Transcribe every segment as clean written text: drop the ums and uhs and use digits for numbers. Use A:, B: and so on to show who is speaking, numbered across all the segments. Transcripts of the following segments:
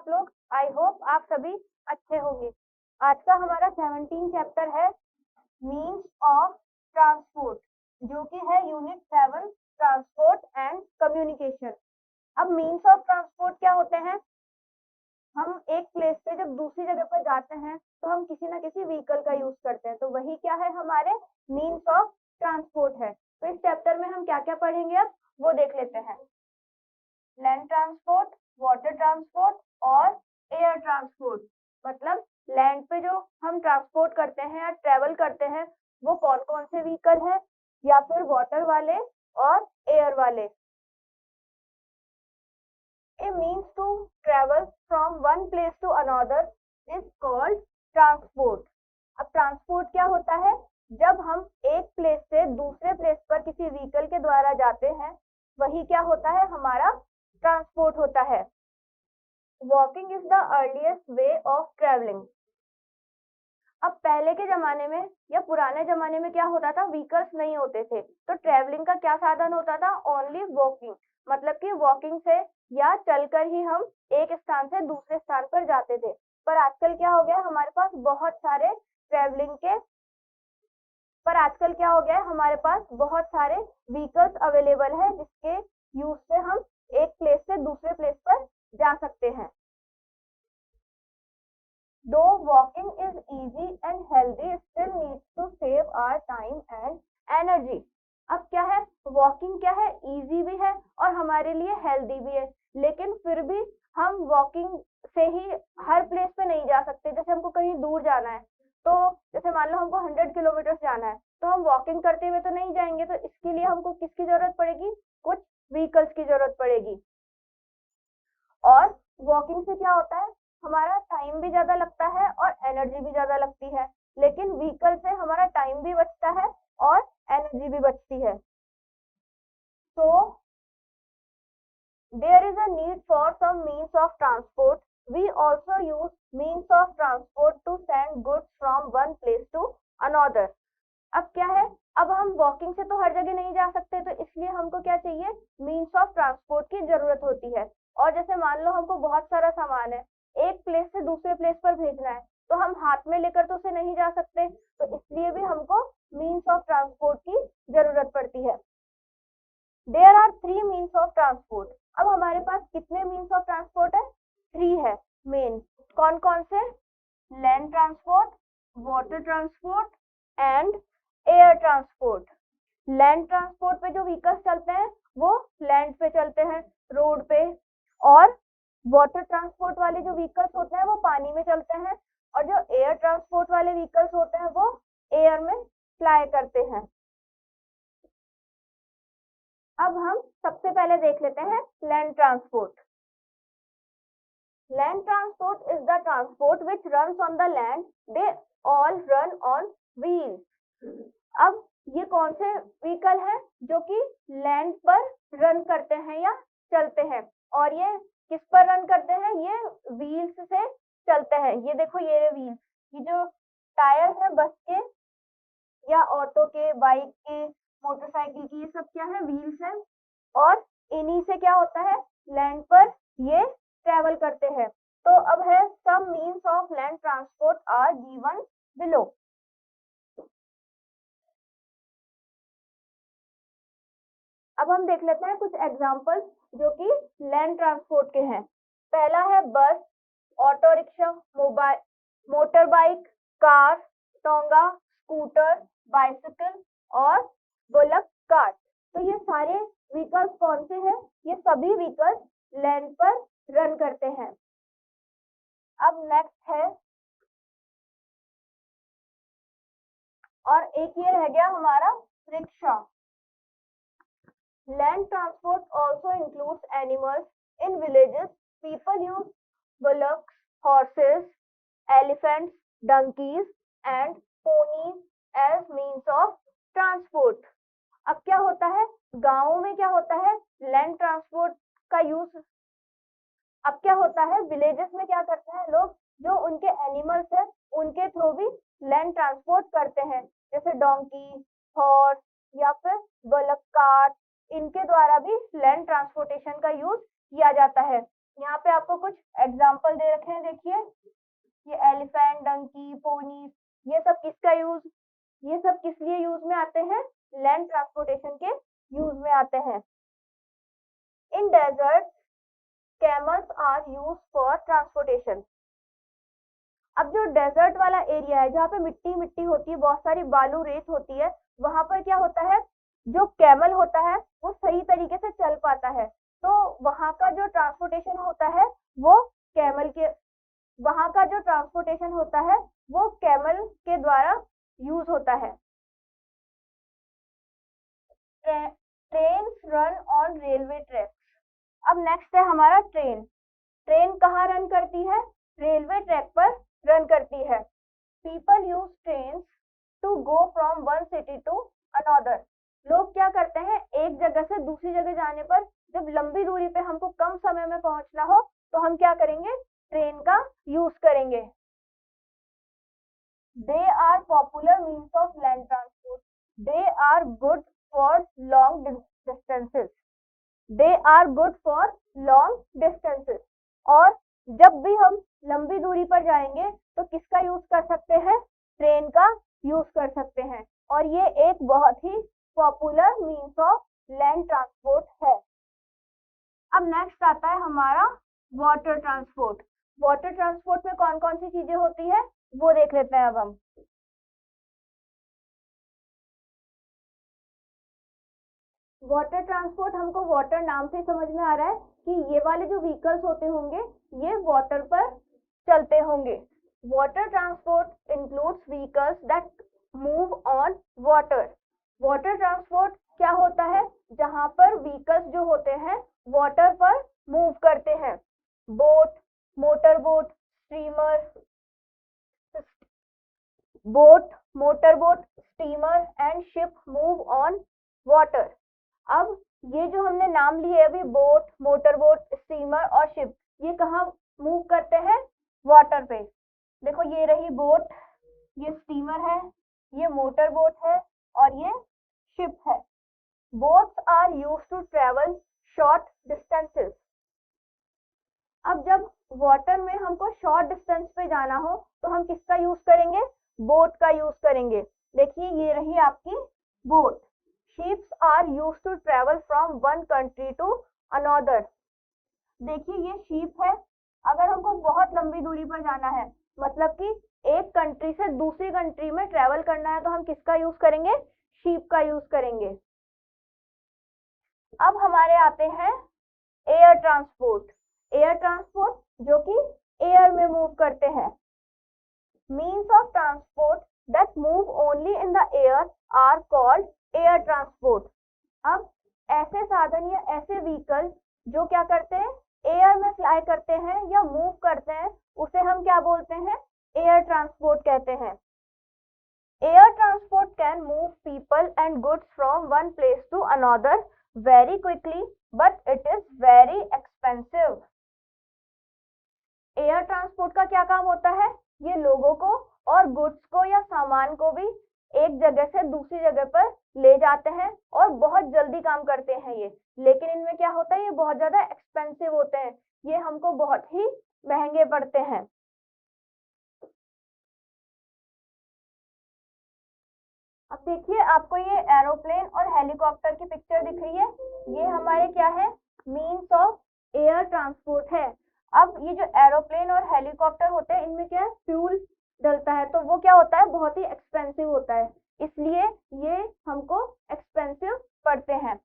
A: आप लोग? I hope आप सभी अच्छे होंगे। आज का हमारा 17 चैप्टर है मीन्स ऑफ ट्रांसपोर्ट, जो कि है यूनिट 7 ट्रांसपोर्ट एंड कम्युनिकेशन। अब मीन्स ऑफ ट्रांसपोर्ट क्या होते हैं? हम एक प्लेस से जब दूसरी जगह पर जाते हैं तो हम किसी ना किसी व्हीकल का यूज करते हैं, तो वही क्या है, हमारे मीन्स ऑफ ट्रांसपोर्ट है। तो इस चैप्टर में हम क्या क्या पढ़ेंगे अब वो देख लेते हैं। लैंड ट्रांसपोर्ट, वाटर ट्रांसपोर्ट और एयर ट्रांसपोर्ट। मतलब लैंड पे जो हम ट्रांसपोर्ट करते हैं या ट्रेवल करते हैं वो कौन कौन से व्हीकल है, या फिर वाटर वाले और एयर वाले। A means to travel from one place to another is called transport। अब ट्रांसपोर्ट क्या होता है? जब हम एक प्लेस से दूसरे प्लेस पर किसी व्हीकल के द्वारा जाते हैं वही क्या होता है, हमारा ट्रांसपोर्ट होता है। Walking is the earliest way of travelling. अब पहले के जमाने में या पुराने जमाने में क्या होता था, व्हीकल्स नहीं होते थे, तो ट्रेवलिंग का क्या साधन होता था, ओनली वॉकिंग। मतलब कि वॉकिंग से या चलकर ही हम एक स्थान से दूसरे स्थान पर जाते थे। पर आजकल क्या हो गया, हमारे पास बहुत सारे ट्रेवलिंग के पर आजकल क्या हो गया है, हमारे पास बहुत सारे व्हीकल्स अवेलेबल है जिसके यूज से हम एक प्लेस से दूसरे प्लेस पर जा सकते हैं। Though walking is easy and healthy, still needs to save our time and energy। अब क्या है, वॉकिंग क्या है, इजी भी है और हमारे लिए हेल्दी भी है, लेकिन फिर भी हम वॉकिंग से ही हर प्लेस पे नहीं जा सकते। जैसे हमको कहीं दूर जाना है, तो जैसे मान लो हमको 100 किलोमीटर जाना है, तो हम वॉकिंग करते हुए तो नहीं जाएंगे, तो इसके लिए हमको किसकी जरूरत पड़ेगी, कुछ व्हीकल्स की जरूरत पड़ेगी। और वॉकिंग से क्या होता है, हमारा टाइम भी ज्यादा लगता है और एनर्जी भी ज्यादा लगती है, लेकिन व्हीकल से हमारा टाइम भी बचता है और एनर्जी भी बचती है। So there is a need for some means of transport। We also use means of transport to send goods from one place to another। अब क्या है, अब हम वॉकिंग से तो हर जगह नहीं जा सकते, तो इसलिए हमको क्या चाहिए, मीन्स ऑफ ट्रांसपोर्ट की जरूरत होती है। और जैसे मान लो हमको बहुत सारा सामान है, एक प्लेस से दूसरे प्लेस पर भेजना है, तो हम हाथ में लेकर तो उसे नहीं जा सकते, तो इसलिए भी हमको मीन्स ऑफ ट्रांसपोर्ट की जरूरत पड़ती है। There are 3 means of transport. अब हमारे पास कितने मीन्स ऑफ ट्रांसपोर्ट है, 3 है मेन। कौन कौन से, land transport, water transport and air transport. Land transport पे जो व्हीकल्स चलते हैं वो लैंड पे चलते हैं, रोड पे, और वाटर ट्रांसपोर्ट वाले जो व्हीकल्स होते हैं वो पानी में चलते हैं, और जो एयर ट्रांसपोर्ट वाले व्हीकल्स होते हैं वो एयर में फ्लाई करते हैं। अब हम सबसे पहले देख लेते हैं land transport. Land transport is the transport which runs on the land, they all run on wheels. अब ये कौन से व्हीकल है जो कि लैंड पर रन करते हैं या चलते हैं, और ये किस पर रन करते हैं, ये व्हील्स से चलते हैं। ये देखो ये व्हील्स, ये जो टायर है बस के या ऑटो के, बाइक के, मोटरसाइकिल की, ये सब क्या है, व्हील्स है, और इन्हीं से क्या होता है, लैंड पर ये ट्रेवल करते हैं। तो अब है some means of land transport are given below. अब हम देख लेते हैं कुछ एग्जांपल्स जो कि लैंड ट्रांसपोर्ट के हैं। पहला है बस, auto rickshaw, mobile, motor bike, car, tonga, scooter, bicycle और बुलक कार्ट। तो ये सारे व्हीकल्स कौन से हैं, ये सभी व्हीकल्स लैंड पर रन करते हैं। अब नेक्स्ट है, और एक ये रह गया हमारा rickshaw. Land transport also includes animals in villages. People use bullocks, horses, elephants, donkeys and ponies as means of transport। अब क्या होता है, गांवों में क्या होता है, लैंड ट्रांसपोर्ट का यूज। अब क्या होता है, विलेजेस में क्या करते हैं लोग, जो उनके एनिमल्स है उनके थ्रू भी लैंड ट्रांसपोर्ट करते हैं, जैसे डोंकी, हॉर्स या फिर बुलक कार्ट, इनके द्वारा भी लैंड ट्रांसपोर्टेशन का यूज किया जाता है। यहाँ पे आपको कुछ एग्जाम्पल दे रखे हैं, देखिए ये एलिफेंट, डंकी, पोनी, ये सब किसका यूज, ये सब किस लिए यूज में आते हैं, लैंड ट्रांसपोर्टेशन के यूज में आते हैं। In desert camels are use for transportation. अब जो डेजर्ट वाला एरिया है जहाँ पे मिट्टी मिट्टी होती है, बहुत सारी बालू रेत होती है, वहां पर क्या होता है, जो कैमल होता है वो सही तरीके से चल पाता है, तो वहां का जो ट्रांसपोर्टेशन होता है वो कैमल के, वहां का जो ट्रांसपोर्टेशन होता है वो कैमल के द्वारा यूज होता है। Train run on railway track. अब नेक्स्ट है हमारा ट्रेन। ट्रेन कहाँ रन करती है, रेलवे ट्रैक पर रन करती है। People use train to go from one city to another. लोग क्या करते हैं, एक जगह से दूसरी जगह जाने पर, जब लंबी दूरी पे हमको कम समय में पहुंचना हो तो हम क्या करेंगे, ट्रेन का यूज करेंगे। They are popular means of land transport. They are good for long distances. They are good for long distances. और जब भी हम लंबी दूरी पर जाएंगे तो किसका यूज कर सकते हैं, ट्रेन का यूज कर सकते हैं, और ये एक बहुत ही popular means of land transport है। अब नेक्स्ट आता है हमारा वाटर ट्रांसपोर्ट। वाटर ट्रांसपोर्ट में कौन कौन सी चीजें होती है वो देख लेते हैं अब हम। वाटर ट्रांसपोर्ट हमको वाटर नाम से समझ में आ रहा है कि ये वाले जो व्हीकल्स होते होंगे ये वाटर पर चलते होंगे। Water transport includes vehicles that move on water. Water transport क्या होता है, जहां पर व्हीकल्स जो होते हैं वाटर पर मूव करते हैं। Boat, motor boat, steamer, steamer and ship move on water. अब ये जो हमने नाम लिए अभी, बोट, मोटर बोट, स्टीमर और शिप, ये कहाँ मूव करते हैं, वाटर पे। देखो ये रही बोट, ये स्टीमर है, ये मोटर बोट है और ये शिप है। Boats are used to travel short distances. अब जब वाटर में हमको शॉर्ट डिस्टेंस पे जाना हो तो हम किसका यूज करेंगे, बोट का यूज करेंगे। देखिए ये रही आपकी boat. Ships are used to travel from one country to another. देखिए ये शिप है, अगर हमको बहुत लंबी दूरी पर जाना है, मतलब कि एक कंट्री से दूसरी कंट्री में ट्रेवल करना है, तो हम किसका यूज करेंगे, शिप का यूज करेंगे। अब हमारे आते हैं एयर ट्रांसपोर्ट। एयर ट्रांसपोर्ट जो कि एयर में मूव करते हैं। Means of transport that move only in the air are called air transport. अब ऐसे साधन या ऐसे व्हीकल जो क्या करते हैं, एयर में फ्लाई करते हैं या मूव करते हैं, उसे हम क्या बोलते हैं, एयर ट्रांसपोर्ट कहते हैं। Air transport can move people and goods from one place to another very quickly but it is very expensive। Air transport का क्या काम होता है, ये लोगों को और गुड्स को या सामान को भी एक जगह से दूसरी जगह पर ले जाते हैं और बहुत जल्दी काम करते हैं ये, लेकिन इनमें क्या होता है, ये बहुत ज्यादा एक्सपेंसिव होते हैं, ये हमको बहुत ही महंगे पड़ते हैं। अब देखिए आपको ये एरोप्लेन और हेलीकॉप्टर की पिक्चर दिख रही है, ये हमारे क्या है, मीन्स ऑफ एयर ट्रांसपोर्ट है। अब ये जो एरोप्लेन और हेलीकॉप्टर होते हैं इनमें क्या है, फ्यूल डलता है, तो वो क्या होता है, बहुत ही एक्सपेंसिव होता है, इसलिए ये हमको एक्सपेंसिव पड़ते हैं।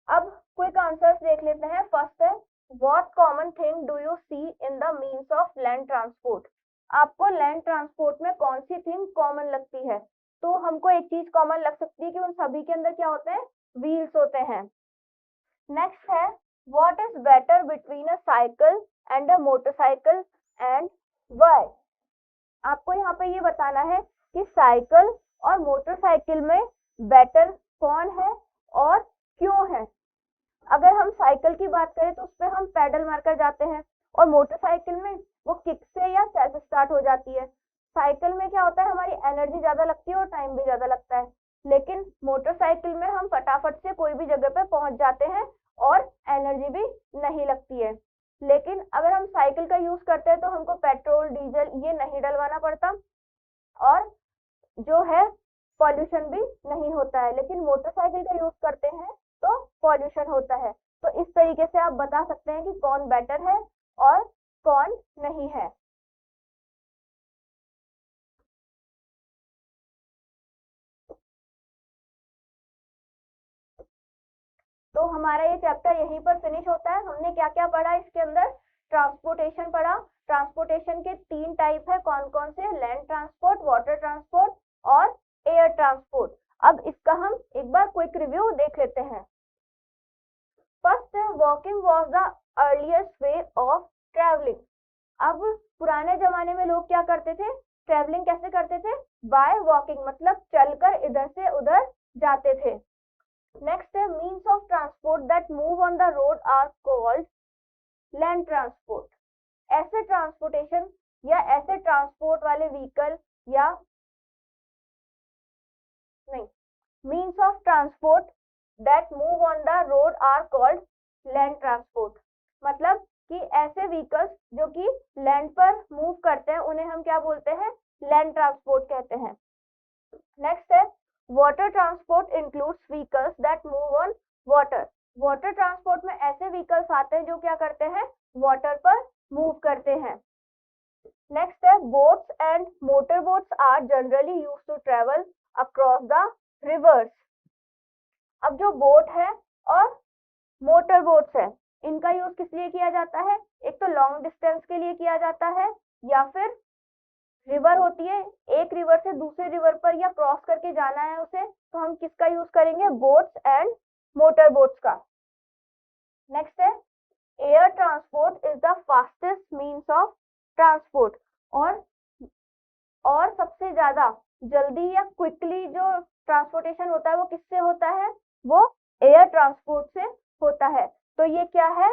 A: अब क्विक आंसर्स देख लेते हैं। फर्स्ट है, what common thing do you see in the means of land transport. आपको लैंड ट्रांसपोर्ट में कौन सी थिंग कॉमन लगती है, तो हमको एक चीज कॉमन लग सकती है कि उन सभी के अंदर क्या होते हैं, व्हील्स होते हैं। नेक्स्ट है, what is better between a cycle and a motorcycle and why. आपको यहाँ पे ये बताना है कि साइकिल और मोटरसाइकिल में बेटर कौन है और क्यों है। अगर हम साइकिल की बात करें तो उसपे हम पैडल मारकर जाते हैं, और मोटरसाइकिल में वो किक से या सेल्फ स्टार्ट हो जाती है। साइकिल में क्या होता है, हमारी एनर्जी ज्यादा लगती है और टाइम भी ज्यादा लगता है, लेकिन मोटरसाइकिल में हम फटाफट से कोई भी जगह पे पहुंच जाते हैं और एनर्जी भी नहीं लगती है। लेकिन अगर हम साइकिल का यूज करते हैं तो हमको पेट्रोल डीजल ये नहीं डलवाना पड़ता और जो है पॉल्यूशन भी नहीं होता है। लेकिन मोटरसाइकिल का यूज करते हैं तो पॉल्यूशन होता है। तो इस तरीके से आप बता सकते हैं कि कौन बेटर है और कौन नहीं है। तो हमारा ये चैप्टर यहीं पर फिनिश होता है। हमने क्या क्या पढ़ा इसके अंदर? ट्रांसपोर्टेशन पढ़ा। ट्रांसपोर्टेशन के 3 टाइप है, कौन कौन से? लैंड ट्रांसपोर्ट, वाटर ट्रांसपोर्ट और एयर ट्रांसपोर्ट। अब इसका हम एक बार क्विक रिव्यू देख लेते हैं। First, walking was the earliest way of travelling. अब पुराने जमाने में लोग क्या करते थे? ट्रेवलिंग कैसे करते थे? बाय वॉकिंग, मतलब चलकर इधर से उधर जाते थे। नेक्स्ट है means of transport that move on the road are called land transport. ऐसे ट्रांसपोर्टेशन या ऐसे ट्रांसपोर्ट वाले व्हीकल या नहीं, means of transport that move on the road are called land transport. मतलब कि ऐसे व्हीकल्स जो कि लैंड पर मूव करते हैं उन्हें हम क्या बोलते हैं? लैंड ट्रांसपोर्ट कहते हैं। नेक्स्ट है water transport includes vehicles that move on water. Water transport में ऐसे व्हीकल्स आते हैं जो क्या करते हैं? वाटर पर मूव करते हैं। नेक्स्ट है boats and motor boats are generally used to travel across the rivers. अब जो बोट है और मोटर बोट्स है इनका यूज किस लिए किया जाता है? एक तो लॉन्ग डिस्टेंस के लिए किया जाता है, या फिर रिवर होती है, एक रिवर से दूसरे रिवर पर या क्रॉस करके जाना है उसे, तो हम किसका यूज करेंगे? बोट्स एंड मोटर बोट्स का। नेक्स्ट है air transport is the fastest means of transport. और सबसे ज्यादा जल्दी या क्विकली जो ट्रांसपोर्टेशन होता है वो किससे होता है? वो एयर ट्रांसपोर्ट से होता है। तो ये क्या है?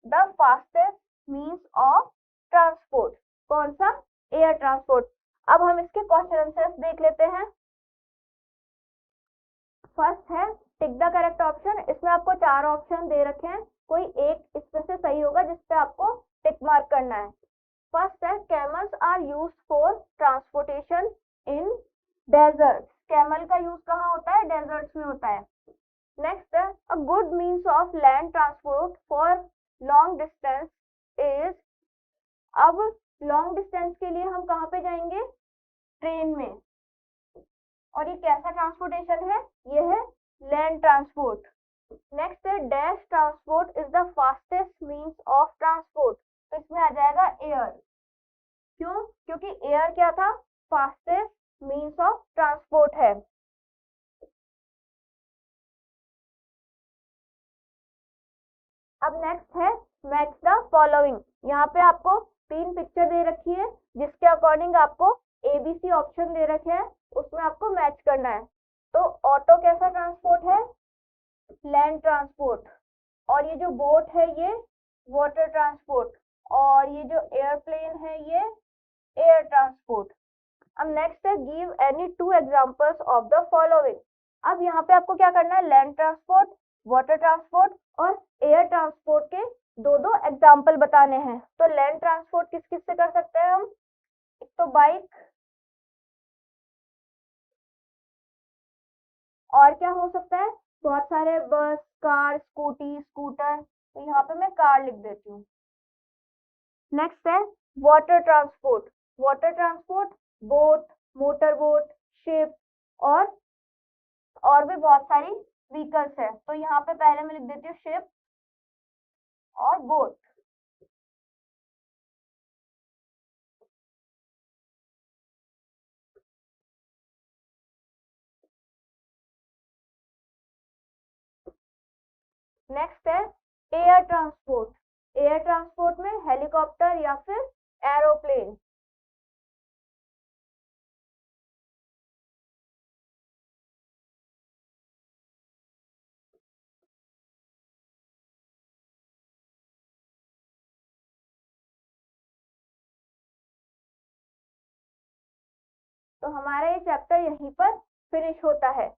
A: The fastest means of transport. कौन सा? Air transport. अब हम इसके क्वेश्चन आंसर्स देख लेते हैं। फर्स्ट है टिक द करेक्ट ऑप्शन। इसमें आपको 4 ऑप्शन दे रखे हैं, कोई एक इसमें से सही होगा जिसपे आपको टिक मार्क करना है। फर्स्ट है camels are used for transportation in desert. Camel का यूज कहाँ होता है? डेजर्ट्स में होता है। नेक्स्ट है a good means of land transport for long distance is. अब लॉन्ग डिस्टेंस के लिए हम कहाँ पे जाएंगे? ट्रेन में। और ये कैसा ट्रांसपोर्टेशन है? ये है लैंड ट्रांसपोर्ट। नेक्स्ट है dash transport is the fastest means of transport. तो इसमें आ जाएगा एयर। क्यों? क्योंकि एयर क्या था? फास्टेस्ट मीन्स ऑफ ट्रांसपोर्ट है। अब नेक्स्ट है मैच द फॉलोइंग। यहाँ पे आपको 3 पिक्चर दे रखी है जिसके अकॉर्डिंग आपको ABC ऑप्शन दे रखे हैं, उसमें आपको मैच करना है। तो ऑटो कैसा ट्रांसपोर्ट है? Land transport. और ये जो बोट है ये वाटर ट्रांसपोर्ट। और ये जो एयरप्लेन है ये एयर ट्रांसपोर्ट। अब नेक्स्ट है give any 2 examples of the following. अब यहाँ पे आपको क्या करना है? लैंड ट्रांसपोर्ट, वाटर ट्रांसपोर्ट और एयर ट्रांसपोर्ट के 2-2 एग्जांपल बताने हैं। तो लैंड ट्रांसपोर्ट किस किस से कर सकते हैं हम? एक तो बाइक, और क्या हो सकता है? बहुत सारे बस, कार, स्कूटी, स्कूटर। तो यहाँ पे मैं कार लिख देती हूँ। नेक्स्ट है water transport. Water transport boat, motor boat, ship और भी बहुत सारी व्हीकल्स है। तो यहाँ पे पहले मैं लिख देती हूँ शिप और बोट। नेक्स्ट है एयर ट्रांसपोर्ट। एयर ट्रांसपोर्ट में हेलीकॉप्टर या फिर एरोप्लेन। तो हमारा ये चैप्टर यहीं पर फिनिश होता है।